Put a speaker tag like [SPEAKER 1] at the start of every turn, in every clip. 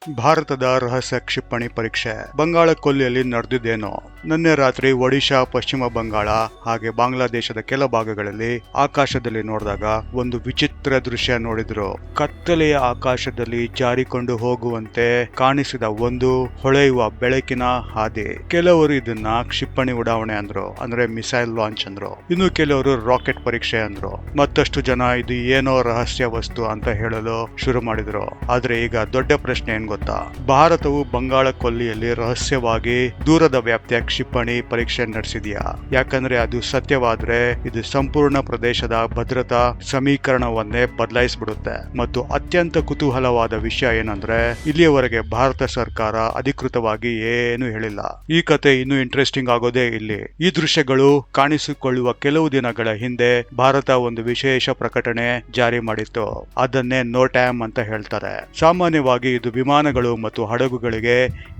[SPEAKER 1] ಭಾರತದ ರಹಸ್ಯ ಕ್ಷಿಪಣಿ ಪರೀಕ್ಷೆ ಬಂಗಾಳ ಕೊಲ್ಲಿಯಲ್ಲಿ ನಡೆದಿದ್ದೇನೋ. ನಿನ್ನೆ ರಾತ್ರಿ ಒಡಿಶಾ, ಪಶ್ಚಿಮ ಬಂಗಾಳ ಹಾಗೆ ಬಾಂಗ್ಲಾದೇಶದ ಕೆಲ ಭಾಗಗಳಲ್ಲಿ ಆಕಾಶದಲ್ಲಿ ನೋಡಿದಾಗ ಒಂದು ವಿಚಿತ್ರ ದೃಶ್ಯ ನೋಡಿದ್ರು. ಕತ್ತಲೆಯ ಆಕಾಶದಲ್ಲಿ ಜಾರಿಕೊಂಡು ಹೋಗುವಂತೆ ಕಾಣಿಸಿದ ಒಂದು ಹೊಳೆಯುವ ಬೆಳಕಿನ ಹಾದಿ. ಕೆಲವರು ಇದನ್ನ ಕ್ಷಿಪಣಿ ಉಡಾವಣೆ ಅಂದ್ರು, ಅಂದ್ರೆ ಮಿಸೈಲ್ ಲಾಂಚ್ ಅಂದ್ರು. ಇನ್ನು ಕೆಲವರು ರಾಕೆಟ್ ಪರೀಕ್ಷೆ ಅಂದ್ರು. ಮತ್ತಷ್ಟು ಜನ ಇದು ಏನೋ ರಹಸ್ಯ ವಸ್ತು ಅಂತ ಹೇಳಲು ಶುರು ಮಾಡಿದ್ರು. ಆದ್ರೆ ಈಗ ದೊಡ್ಡ ಪ್ರಶ್ನೆ ಏನ್ ಗೊತ್ತಾ? ಭಾರತವು ಬಂಗಾಳ ಕೊಲ್ಲಿಯಲ್ಲಿ ರಹಸ್ಯವಾಗಿ ದೂರದ ವ್ಯಾಪ್ತಿಯ ಕ್ಷಿಪಣಿ ಪರೀಕ್ಷೆ ನಡೆಸಿದ್ಯಾ? ಯಾಕಂದ್ರೆ ಅದು ಸತ್ಯವಾದ್ರೆ ಇದು ಸಂಪೂರ್ಣ ಪ್ರದೇಶದ ಭದ್ರತಾ ಸಮೀಕರಣವನ್ನೇ ಬದಲಾಯಿಸ್ಬಿಡುತ್ತೆ. ಮತ್ತು ಅತ್ಯಂತ ಕುತೂಹಲವಾದ ವಿಷಯ ಏನಂದ್ರೆ ಇಲ್ಲಿಯವರೆಗೆ ಭಾರತ ಸರ್ಕಾರ ಅಧಿಕೃತವಾಗಿ ಏನು ಹೇಳಿಲ್ಲ. ಈ ಕತೆ ಇನ್ನೂ ಇಂಟ್ರೆಸ್ಟಿಂಗ್ ಆಗೋದೇ ಇಲ್ಲಿ. ಈ ದೃಶ್ಯಗಳು ಕಾಣಿಸಿಕೊಳ್ಳುವ ಕೆಲವು ದಿನಗಳ ಹಿಂದೆ ಭಾರತ ಒಂದು ವಿಶೇಷ ಪ್ರಕಟಣೆ ಜಾರಿ ಮಾಡಿತ್ತು. ಅದನ್ನೇ ನೋಟ್ಯಾಮ್ ಅಂತ ಹೇಳ್ತಾರೆ. ಸಾಮಾನ್ಯವಾಗಿ ಇದು ವಿಮಾನಗಳು ಮತ್ತು ಹಡಗುಗಳಿಗೆ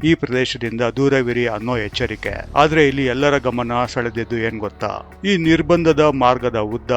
[SPEAKER 1] ಈ ಪ್ರದೇಶದಿಂದ ದೂರವಿರಿ ಅನ್ನೋ ಎಚ್ಚರಿಕೆ. ಆದ್ರೆ ಇಲ್ಲಿ ಎಲ್ಲರ ಗಮನ ಸೆಳೆದಿದ್ದು ಏನ್ ಗೊತ್ತಾ? ಈ ನಿರ್ಬಂಧದ ಮಾರ್ಗದ ಉದ್ದ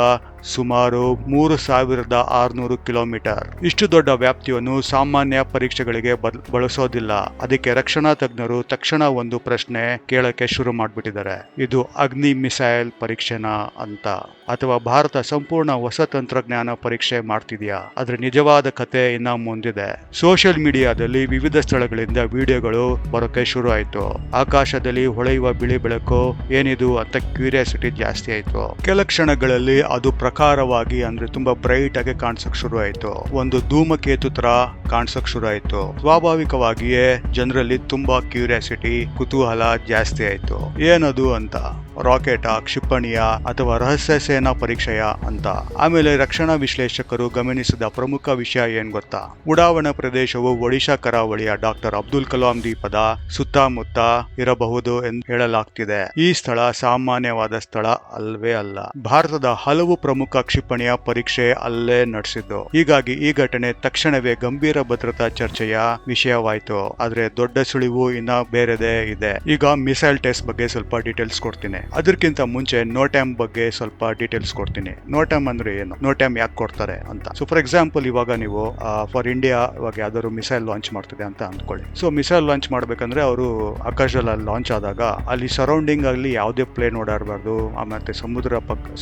[SPEAKER 1] ಸುಮಾರು 3600 ಕಿಲೋಮೀಟರ್. ಇಷ್ಟು ದೊಡ್ಡ ವ್ಯಾಪ್ತಿಯನ್ನು ಸಾಮಾನ್ಯ ಪರೀಕ್ಷೆಗಳಿಗೆ ಬಳಸೋದಿಲ್ಲ. ಅದಕ್ಕೆ ರಕ್ಷಣಾ ತಜ್ಞರು ತಕ್ಷಣ ಒಂದು ಪ್ರಶ್ನೆ ಕೇಳಕ್ಕೆ ಶುರು ಮಾಡ್ಬಿಟ್ಟಿದ್ದಾರೆ. ಇದು ಅಗ್ನಿ ಮಿಸೈಲ್ ಪರೀಕ್ಷೆನಾ ಅಂತ, ಅಥವಾ ಭಾರತ ಸಂಪೂರ್ಣ ಹೊಸ ತಂತ್ರಜ್ಞಾನ ಪರೀಕ್ಷೆ ಮಾಡ್ತಿದ್ಯಾ? ಅದ್ರ ನಿಜವಾದ ಕತೆ ಇನ್ನ ಮುಂದಿದೆ. ಸೋಷಿಯಲ್ ಮೀಡಿಯಾದಲ್ಲಿ ವಿವಿಧ ಸ್ಥಳಗಳಿಂದ ವಿಡಿಯೋಗಳು ಬರೋಕೆ ಶುರು ಆಯ್ತು. ಆಕಾಶದಲ್ಲಿ ಹೊಳೆಯುವ ಬಿಳಿ ಬೆಳಕು ಏನಿದು ಅಂತ ಕ್ಯೂರಿಯಾಸಿಟಿ ಜಾಸ್ತಿ ಆಯ್ತು. ಕೆಲ ಕ್ಷಣಗಳಲ್ಲಿ ಅದು ಪ್ರಕಾರವಾಗಿ ಅಂದ್ರೆ ತುಂಬಾ ಬ್ರೈಟ್ ಆಗಿ ಕಾಣಿಸಕ್ ಶುರು ಆಯ್ತು. ಒಂದು ಧೂಮಕೇತು ತರ ಕಾಣಿಸಕ್ ಶುರು ಆಯ್ತು. ಸ್ವಾಭಾವಿಕವಾಗಿಯೇ ಜನರಲ್ಲಿ ತುಂಬಾ ಕ್ಯೂರಿಯಾಸಿಟಿ, ಕುತೂಹಲ ಜಾಸ್ತಿ ಆಯ್ತು. ಏನದು ಅಂತ? ರಾಕೆಟ್, ಕ್ಷಿಪಣಿಯ ಅಥವಾ ರಹಸ್ಯ ಸೇನಾ ಪರೀಕ್ಷೆಯ ಅಂತ. ಆಮೇಲೆ ರಕ್ಷಣಾ ವಿಶ್ಲೇಷಕರು ಗಮನಿಸಿದ ಪ್ರಮುಖ ವಿಷಯ ಏನ್ ಗೊತ್ತಾ? ಉಡಾವಣಾ ಪ್ರದೇಶವು ಒಡಿಶಾ ಕರಾವಳಿಯ ಡಾಕ್ಟರ್ ಅಬ್ದುಲ್ ಕಲಾಂ ದ್ವೀಪದ ಸುತ್ತಮುತ್ತ ಇರಬಹುದು ಎಂದು ಹೇಳಲಾಗ್ತಿದೆ. ಈ ಸ್ಥಳ ಸಾಮಾನ್ಯವಾದ ಸ್ಥಳ ಅಲ್ವೇ ಅಲ್ಲ. ಭಾರತದ ಹಲವು ಪ್ರಮುಖ ಕ್ಷಿಪಣಿಯ ಪರೀಕ್ಷೆ ಅಲ್ಲೇ ನಡೆಸಿದ್ದು. ಹೀಗಾಗಿ ಈ ಘಟನೆ ತಕ್ಷಣವೇ ಗಂಭೀರ ಭದ್ರತಾ ಚರ್ಚೆಯ ವಿಷಯವಾಯಿತು. ಆದ್ರೆ ದೊಡ್ಡ ಸುಳಿವು ಇನ್ನ ಬೇರೆದೇ ಇದೆ. ಈಗ ಮಿಸೈಲ್ ಟೆಸ್ಟ್ ಬಗ್ಗೆ ಸ್ವಲ್ಪ ಡೀಟೇಲ್ಸ್ ಕೊಡ್ತೀನಿ. ಅದಕ್ಕಿಂತ ಮುಂಚೆ ನೋಟ್ಯಾಮ್ ಬಗ್ಗೆ ಸ್ವಲ್ಪ ಡೀಟೇಲ್ಸ್ ಕೊಡ್ತೀನಿ. ನೋಟ್ಯಾಮ್ ಅಂದ್ರೆ ಏನು, ನೋಟ್ಯಾಮ್ ಯಾಕೆ ಕೊಡ್ತಾರೆ ಅಂತ. ಸೊ ಫಾರ್ ಎಕ್ಸಾಂಪಲ್, ಇವಾಗ ನೀವು ಫಾರ್ ಇಂಡಿಯಾ ಇವಾಗ ಯಾವ್ದಾದ್ರು ಮಿಸೈಲ್ ಲಾಂಚ್ ಮಾಡ್ತಿದೆ ಅಂತ ಅಂದ್ಕೊಳ್ಳಿ. ಸೊ ಮಿಸೈಲ್ ಲಾಂಚ್ ಮಾಡ್ಬೇಕಂದ್ರೆ ಅವರು ಆಕಾಶದಲ್ಲಿ ಲಾಂಚ್ ಆದಾಗ ಅಲ್ಲಿ ಸರೌಂಡಿಂಗ್ ಅಲ್ಲಿ ಯಾವುದೇ ಪ್ಲೇನ್ ಓಡಾಡಬಾರ್ದು, ಮತ್ತೆ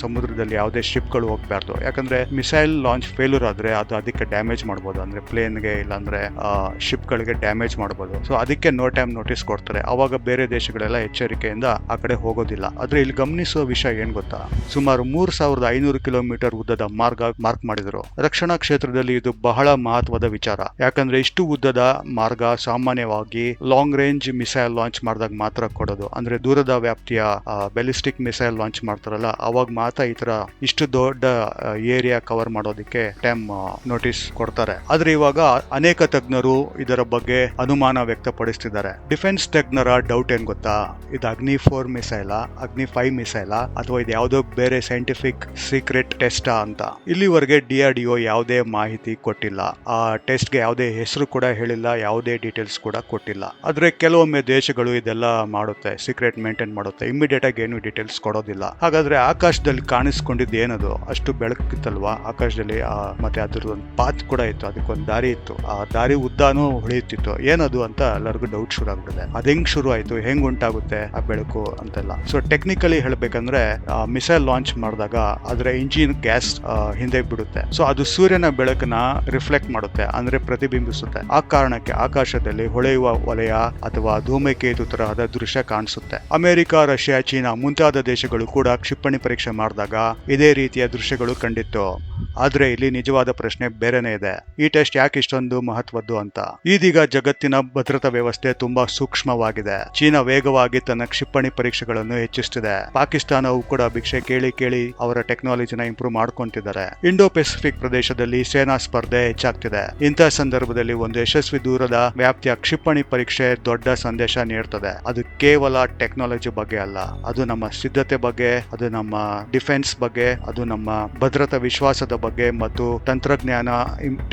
[SPEAKER 1] ಸಮುದ್ರದಲ್ಲಿ ಯಾವುದೇ ಶಿಪ್ಗಳು ಹೋಗ್ಬಾರ್ದು. ಯಾಕಂದ್ರೆ ಮಿಸೈಲ್ ಲಾಂಚ್ ಫೇಲ್ಯೂರ್ ಆದ್ರೆ ಅದು ಅದಕ್ಕೆ ಡ್ಯಾಮೇಜ್ ಮಾಡಬಹುದು, ಅಂದ್ರೆ ಪ್ಲೇನ್ಗೆ ಇಲ್ಲಾಂದ್ರೆ ಶಿಪ್ ಗಳಿಗೆ ಡ್ಯಾಮೇಜ್ ಮಾಡಬಹುದು. ಸೊ ಅದಕ್ಕೆ ನೋಟ್ಯಾಮ್ ನೋಟಿಸ್ ಕೊಡ್ತಾರೆ. ಅವಾಗ ಬೇರೆ ದೇಶಗಳೆಲ್ಲ ಎಚ್ಚರಿಕೆಯಿಂದ ಆ ಕಡೆ ಹೋಗೋದಿಲ್ಲ. ಆದ್ರೆ ಇಲ್ಲಿ ಗಮನಿಸುವ ವಿಷಯ ಏನ್ ಗೊತ್ತಾ? ಸುಮಾರು 3500 ಕಿಲೋಮೀಟರ್ ಉದ್ದದ ಮಾರ್ಕ್ ಮಾಡಿದ್ರು. ರಕ್ಷಣಾ ಕ್ಷೇತ್ರದಲ್ಲಿ ಇದು ಬಹಳ ಮಹತ್ವದ ವಿಚಾರ. ಯಾಕಂದ್ರೆ ಇಷ್ಟು ಉದ್ದದ ಮಾರ್ಗ ಸಾಮಾನ್ಯವಾಗಿ ಲಾಂಗ್ ರೇಂಜ್ ಮಿಸೈಲ್ ಲಾಂಚ್ ಮಾಡಿದಾಗ ಮಾತ್ರ ಕೊಡೋದು. ಅಂದ್ರೆ ದೂರದ ವ್ಯಾಪ್ತಿಯ ಬ್ಯಾಲಿಸ್ಟಿಕ್ ಮಿಸೈಲ್ ಲಾಂಚ್ ಮಾಡ್ತಾರಲ್ಲ, ಅವಾಗ ಮಾತ್ರ ಈ ತರ ಇಷ್ಟು ದೊಡ್ಡ ಏರಿಯಾ ಕವರ್ ಮಾಡೋದಕ್ಕೆ ಟೈಮ್ ನೋಟಿಸ್ ಕೊಡ್ತಾರೆ. ಆದ್ರೆ ಇವಾಗ ಅನೇಕ ತಜ್ಞರು ಇದರ ಬಗ್ಗೆ ಅನುಮಾನ ವ್ಯಕ್ತಪಡಿಸ್ತಿದ್ದಾರೆ. ಡಿಫೆನ್ಸ್ ತಜ್ಞರ ಡೌಟ್ ಏನ್ ಗೊತ್ತಾ? ಇದು ಅಗ್ನಿ 4 ಮಿಸೈಲ್, ಅಗ್ನಿ 5 ಮಿಸೈಲ್, ಅಥವಾ ಇದು ಯಾವುದೋ ಬೇರೆ ಸೈಂಟಿಫಿಕ್ ಸೀಕ್ರೆಟ್ ಟೆಸ್ಟ್ ಅಂತ. ಇಲ್ಲಿವರೆಗೆ DRDO ಯಾವುದೇ ಮಾಹಿತಿ ಕೊಟ್ಟಿಲ್ಲ. ಆ ಟೆಸ್ಟ್ ಗೆ ಯಾವುದೇ ಹೆಸರು ಕೂಡ ಹೇಳಿಲ್ಲ, ಯಾವುದೇ ಡೀಟೇಲ್ಸ್ ಕೂಡ ಕೊಟ್ಟಿಲ್ಲ. ಆದ್ರೆ ಕೆಲವೊಮ್ಮೆ ದೇಶಗಳು ಇದೆಲ್ಲ ಮಾಡುತ್ತೆ, ಸೀಕ್ರೆಟ್ ಮೇಂಟೈನ್ ಮಾಡುತ್ತೆ, ಇಮಿಡಿಯೇಟ್ ಆಗಿ ಏನು ಡೀಟೇಲ್ಸ್ ಕೊಡೋದಿಲ್ಲ. ಹಾಗಾದ್ರೆ ಆಕಾಶದಲ್ಲಿ ಕಾಣಿಸ್ಕೊಂಡಿದ್ದು ಏನದು? ಅಷ್ಟು ಬೆಳಕಿತ್ತಲ್ವಾ ಆಕಾಶದಲ್ಲಿ, ಮತ್ತೆ ಅದ್ರ ಒಂದು ಪಾತ್ ಕೂಡ ಇತ್ತು, ಅದಕ್ಕೊಂದು ದಾರಿ ಇತ್ತು, ಆ ದಾರಿ ಉದ್ದಾನು ಹೊಳೆಯುತ್ತಿತ್ತು. ಏನದು ಅಂತ ಎಲ್ಲರಿಗೂ ಡೌಟ್ ಶುರು ಆಗ್ಬಿಟ್ಟಿದೆ. ಅದ್ ಹೆಂಗ್ ಶುರು ಆಯ್ತು, ಹೆಂಗ್ ಉಂಟಾಗುತ್ತೆ ಆ ಬೆಳಕು ಅಂತೆಲ್ಲ. ಸೊ ಟೆಕ್ನಿಕಲಿ ಹೇಳ್ಬೇಕಂದ್ರೆ ಮಿಸೈಲ್ ಲಾಂಚ್ ಮಾಡಿದಾಗ ಅದರ ಇಂಜಿನ್ ಗ್ಯಾಸ್ ಹಿಂದೆ ಬಿಡುತ್ತೆ. ಸೊ ಅದು ಸೂರ್ಯನ ಬೆಳಕನ್ನ ರಿಫ್ಲೆಕ್ಟ್ ಮಾಡುತ್ತೆ, ಅಂದ್ರೆ ಪ್ರತಿಬಿಂಬಿಸುತ್ತೆ. ಆ ಕಾರಣಕ್ಕೆ ಆಕಾಶದಲ್ಲಿ ಹೊಳೆಯುವ ವಲಯ ಅಥವಾ ಧೂಮಕೇತು ತರಹದ ದೃಶ್ಯ ಕಾಣಿಸುತ್ತೆ. ಅಮೆರಿಕ, ರಷ್ಯಾ, ಚೀನಾ ಮುಂತಾದ ದೇಶಗಳು ಕೂಡ ಕ್ಷಿಪಣಿ ಪರೀಕ್ಷೆ ಮಾಡಿದಾಗ ಇದೇ ರೀತಿಯ ದೃಶ್ಯಗಳು ಕಂಡಿತ್ತು. ಆದ್ರೆ ಇಲ್ಲಿ ನಿಜವಾದ ಪ್ರಶ್ನೆ ಬೇರೆನೇ ಇದೆ. ಈ ಟೆಸ್ಟ್ ಯಾಕೆ ಇಷ್ಟೊಂದು ಮಹತ್ವದ್ದು ಅಂತ? ಇದೀಗ ಜಗತ್ತಿನ ಭದ್ರತಾ ವ್ಯವಸ್ಥೆ ತುಂಬಾ ಸೂಕ್ಷ್ಮವಾಗಿದೆ. ಚೀನಾ ವೇಗವಾಗಿ ತನ್ನ ಕ್ಷಿಪಣಿ ಪರೀಕ್ಷೆಗಳನ್ನು ಹೆಚ್ಚಿಸುತ್ತಿದೆ. ಪಾಕಿಸ್ತಾನವು ಕೂಡ ಭಿಕ್ಷೆ ಕೇಳಿ ಅವರ ಟೆಕ್ನಾಲಜಿನ ಇಂಪ್ರೂವ್ ಮಾಡ್ಕೊಂತಿದ್ದಾರೆ. ಇಂಡೋ ಪೆಸಿಫಿಕ್ ಪ್ರದೇಶದಲ್ಲಿ ಸೇನಾ ಸ್ಪರ್ಧೆ ಹೆಚ್ಚಾಗ್ತಿದೆ. ಇಂತಹ ಸಂದರ್ಭದಲ್ಲಿ ಒಂದು ಯಶಸ್ವಿ ದೂರದ ವ್ಯಾಪ್ತಿಯ ಕ್ಷಿಪಣಿ ಪರೀಕ್ಷೆ ದೊಡ್ಡ ಸಂದೇಶ ನೀಡುತ್ತದೆ. ಅದು ಕೇವಲ ಟೆಕ್ನಾಲಜಿ ಬಗ್ಗೆ ಅಲ್ಲ, ಅದು ನಮ್ಮ ಸಿದ್ಧತೆ ಬಗ್ಗೆ, ಅದು ನಮ್ಮ ಡಿಫೆನ್ಸ್ ಬಗ್ಗೆ, ಅದು ನಮ್ಮ ಭದ್ರತಾ ವಿಶ್ವಾಸದ ಬಗ್ಗೆ ಮತ್ತು ತಂತ್ರಜ್ಞಾನ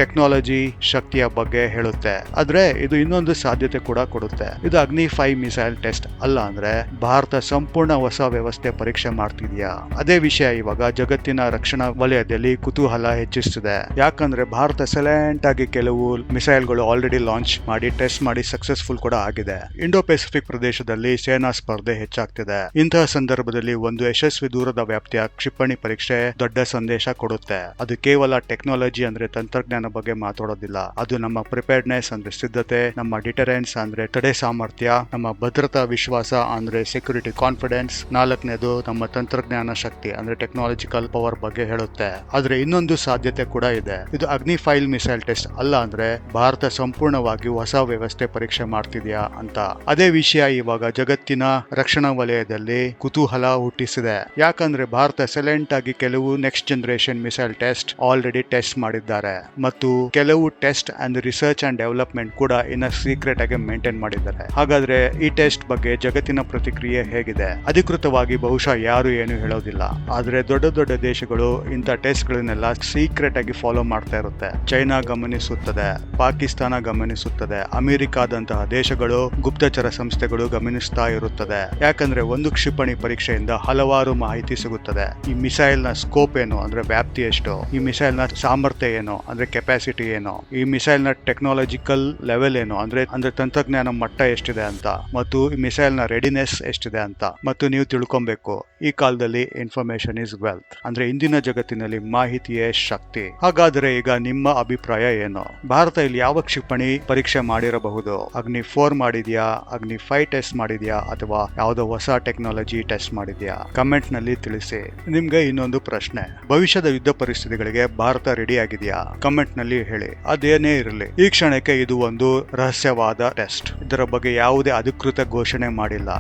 [SPEAKER 1] ಟೆಕ್ನಾಲಜಿ ಶಕ್ತಿಯ ಬಗ್ಗೆ ಹೇಳುತ್ತೆ. ಆದ್ರೆ ಇದು ಇನ್ನೊಂದು ಸಾಧ್ಯತೆ ಕೂಡ ಕೊಡುತ್ತೆ. ಇದು ಅಗ್ನಿ 5 ಮಿಸೈಲ್ ಟೆಸ್ಟ್ ಅಲ್ಲ ಅಂದ್ರೆ ಭಾರತ ಸಂಪೂರ್ಣ ಹೊಸ ವ್ಯವಸ್ಥೆ ಪರೀಕ್ಷೆ ಮಾಡ್ತಿದ್ಯಾ? ಅದೇ ವಿಷಯ ಇವಾಗ ಜಗತ್ತಿನ ರಕ್ಷಣಾ ವಲಯದಲ್ಲಿ ಕುತೂಹಲ ಹೆಚ್ಚಿಸುತ್ತಿದೆ. ಯಾಕಂದ್ರೆ ಭಾರತ ಸೈಲೆಂಟ್ ಆಗಿ ಕೆಲವು ಮಿಸೈಲ್ಗಳು ಆಲ್ರೆಡಿ ಲಾಂಚ್ ಮಾಡಿ ಟೆಸ್ಟ್ ಮಾಡಿ ಸಕ್ಸಸ್ಫುಲ್ ಕೂಡ ಆಗಿದೆ. ಇಂಡೋ ಪೆಸಿಫಿಕ್ ಪ್ರದೇಶದಲ್ಲಿ ಸೇನಾ ಸ್ಪರ್ಧೆ ಹೆಚ್ಚಾಗ್ತಿದೆ. ಇಂತಹ ಸಂದರ್ಭದಲ್ಲಿ ಒಂದು ಯಶಸ್ವಿ ದೂರದ ವ್ಯಾಪ್ತಿಯ ಕ್ಷಿಪಣಿ ಪರೀಕ್ಷೆ ದೊಡ್ಡ ಸಂದೇಶ ಕೊಡುತ್ತೆ. ಅದು ಕೇವಲ ಟೆಕ್ನಾಲಜಿ ಅಂದ್ರೆ ತಂತ್ರಜ್ಞಾನ ಬಗ್ಗೆ ಮಾತಾಡೋದಿಲ್ಲ. ಅದು ನಮ್ಮ ಪ್ರಿಪೇರ್ಡ್ನೆಸ್ ಅಂದ್ರೆ ಸಿದ್ಧತೆ, ನಮ್ಮ ಡಿಟರೆನ್ಸ್ ಅಂದ್ರೆ ತಡೆ ಸಾಮರ್ಥ್ಯ, ನಮ್ಮ ಭದ್ರತಾ ವಿಶ್ವಾಸ ಅಂದ್ರೆ ಸೆಕ್ಯೂರಿಟಿ ಕಾನ್ಫಿಡೆನ್ಸ್, ನಾಲ್ಕನೇದು ನಮ್ಮ ತಂತ್ರಜ್ಞಾನ ಶಕ್ತಿ ಅಂದ್ರೆ ಟೆಕ್ನಾಲಜಿಕಲ್ ಪವರ್ ಬಗ್ಗೆ ಹೇಳುತ್ತೆ. ಆದ್ರೆ ಇನ್ನೊಂದು ಸಾಧ್ಯತೆ ಕೂಡ ಇದೆ. ಇದು ಅಗ್ನಿ 5 ಮಿಸೈಲ್ ಟೆಸ್ಟ್ ಅಲ್ಲ ಅಂದ್ರೆ ಭಾರತ ಸಂಪೂರ್ಣವಾಗಿ ಹೊಸ ವ್ಯವಸ್ಥೆ ಪರೀಕ್ಷೆ ಮಾಡ್ತಿದ್ಯಾ ಅಂತ. ಅದೇ ವಿಷಯ ಇವಾಗ ಜಗತ್ತಿನ ರಕ್ಷಣಾ ವಲಯದಲ್ಲಿ ಕುತೂಹಲ ಹುಟ್ಟಿಸಿದೆ. ಯಾಕಂದ್ರೆ ಭಾರತ ಸೈಲೆಂಟ್ ಆಗಿ ಕೆಲವು next generation missile test already test ಮಾಡಿದ್ದಾರೆ ಮತ್ತು ಕೆಲವು test and research and development ಕೂಡ ಇನ್ನ ಸೀಕ್ರೆಟ್ ಆಗಿ ಮೇಂಟೈನ್ ಮಾಡಿದ್ದಾರೆ. ಹಾಗಾದ್ರೆ ಈ ಟೆಸ್ಟ್ ಬಗ್ಗೆ ಜಗತ್ತಿನ ಪ್ರತಿಕ್ರಿಯೆ ಹೇಗಿದೆ? ಅಧಿಕೃತವಾಗಿ ಬಹುಶಃ ಯಾರು ಏನು ಹೇಳೋದಿಲ್ಲ. ಆದ್ರೆ ದೊಡ್ಡ ದೊಡ್ಡ ದೇಶಗಳು ಇಂಥ ಟೆಸ್ಟ್ ಗಳನ್ನೆಲ್ಲ ಸೀಕ್ರೆಟ್ ಆಗಿ ಫಾಲೋ ಮಾಡ್ತಾ ಇರುತ್ತೆ. ಚೈನಾ ಗಮನಿಸುತ್ತದೆ, ಪಾಕಿಸ್ತಾನ ಗಮನಿಸುತ್ತದೆ, ಅಮೆರಿಕಾದಂತಹ ದೇಶಗಳು ಗುಪ್ತಚರ ಸಂಸ್ಥೆಗಳು ಗಮನಿಸ್ತಾ ಇರುತ್ತದೆ. ಯಾಕಂದ್ರೆ ಒಂದು ಕ್ಷಿಪಣಿ ಪರೀಕ್ಷೆಯಿಂದ ಹಲವಾರು ಮಾಹಿತಿ ಸಿಗುತ್ತದೆ. ಈ ಮಿಸೈಲ್ ನ ಸ್ಕೋಪ್ ಏನು ಅಂದ್ರೆ ವ್ಯಾಪ್ತಿ ಎಷ್ಟು, ಈ ಮಿಸೈಲ್ ನ ಸಾಮರ್ಥ್ಯ ಏನು ಅಂದ್ರೆ ಕೆಪಾಸಿಟಿ ಏನು, ಈ ಮಿಸೈಲ್ ನ ಟೆಕ್ನಾಲಜಿಕಲ್ ಲೆವೆಲ್ ಏನು ಅಂದ್ರೆ ತಂತ್ರಜ್ಞಾನ ಮಟ್ಟ ಎಷ್ಟಿದೆ ಅಂತ, ಮತ್ತು ಈ ಮಿಸೈಲ್ ನ ರೆಡಿನೆಸ್ ಎಷ್ಟಿದೆ ಅಂತ. ಮತ್ತು ನೀವು ತಿಳ್ಕೊಬೇಕು, ಈ ಕಾಲದಲ್ಲಿ ಇನ್ಫಾರ್ಮೇಶನ್ ಇಸ್ ವೆಲ್ತ್ ಅಂದ್ರೆ ಇಂದಿನ ಜಗತ್ತಿನಲ್ಲಿ ಮಾಹಿತಿಯೇ ಶಕ್ತಿ. ಹಾಗಾದ್ರೆ ಈಗ ನಿಮ್ಮ ಅಭಿಪ್ರಾಯ ಏನು? ಭಾರತ ಇಲ್ಲಿ ಯಾವ ಕ್ಷಿಪಣಿ ಪರೀಕ್ಷೆ ಮಾಡಿರಬಹುದು? ಅಗ್ನಿ 4 ಮಾಡಿದ್ಯಾ, ಅಗ್ನಿ 5 ಟೆಸ್ಟ್ ಮಾಡಿದ್ಯಾ, ಅಥವಾ ಯಾವುದೋ ಹೊಸ ಟೆಕ್ನಾಲಜಿ ಟೆಸ್ಟ್ ಮಾಡಿದ್ಯಾ? ಕಮೆಂಟ್ ನಲ್ಲಿ ತಿಳಿಸಿ. ನಿಮ್ಗೆ ಇನ್ನೊಂದು ಪ್ರಶ್ನೆ, ಭವಿಷ್ಯದ ಯುದ್ಧ ಪರಿಸ್ಥಿತಿಗಳಿಗೆ ಭಾರತ ರೆಡಿ ಆಗಿದೆಯಾ? ಕಮೆಂಟ್ ನಲ್ಲಿ ಹೇಳಿ. ಅದೇನೇ ಇರಲಿ, ಈ ಕ್ಷಣಕ್ಕೆ ಇದು ಒಂದು ರಹಸ್ಯವಾದ ಟೆಸ್ಟ್. ಇದರ ಬಗ್ಗೆ ಯಾವುದೇ ಅಧಿಕೃತ ಘೋಷಣೆ ಮಾಡಿಲ್ಲ.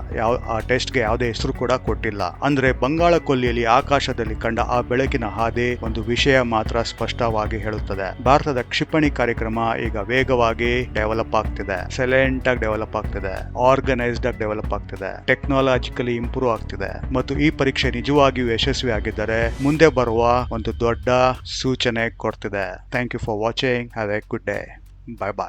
[SPEAKER 1] ಆ ಟೆಸ್ಟ್ ಗೆ ಯಾವುದೇ ಹೆಸರು ಕೂಡ ಕೊಟ್ಟಿಲ್ಲ. ಅಂದ್ರೆ ಬಂಗಾಳ ಕೊಲ್ಲಿಯಲ್ಲಿ ಆಕಾಶದಲ್ಲಿ ಕಂಡ ಆ ಬೆಳಕಿನ ಹಾದಿ ಒಂದು ವಿಷಯ ಮಾತ್ರ ಸ್ಪಷ್ಟವಾಗಿ ಹೇಳುತ್ತದೆ. ಭಾರತದ ಕ್ಷಿಪಣಿ ಕಾರ್ಯಕ್ರಮ ಈಗ ವೇಗವಾಗಿ ಡೆವಲಪ್ ಆಗ್ತಿದೆ, ಸೈಲೆಂಟ್ ಆಗಿ ಡೆವಲಪ್ ಆಗ್ತಿದೆ, ಆರ್ಗನೈಸ್ಡ್ ಆಗಿ ಡೆವಲಪ್ ಆಗ್ತಿದೆ, ಟೆಕ್ನಾಲಜಿಕಲಿ ಇಂಪ್ರೂವ್ ಆಗ್ತಿದೆ. ಮತ್ತು ಈ ಪರೀಕ್ಷೆ ನಿಜವಾಗಿಯೂ ಯಶಸ್ವಿ ಆಗಿದ್ದರೆ ಮುಂದೆ ಬರುವ ಒಂದು ದೊಡ್ಡ ಸೂಚನೆ ಕೊಡ್ತಿದೆ. Thank you for watching. Have a good day. Bye bye.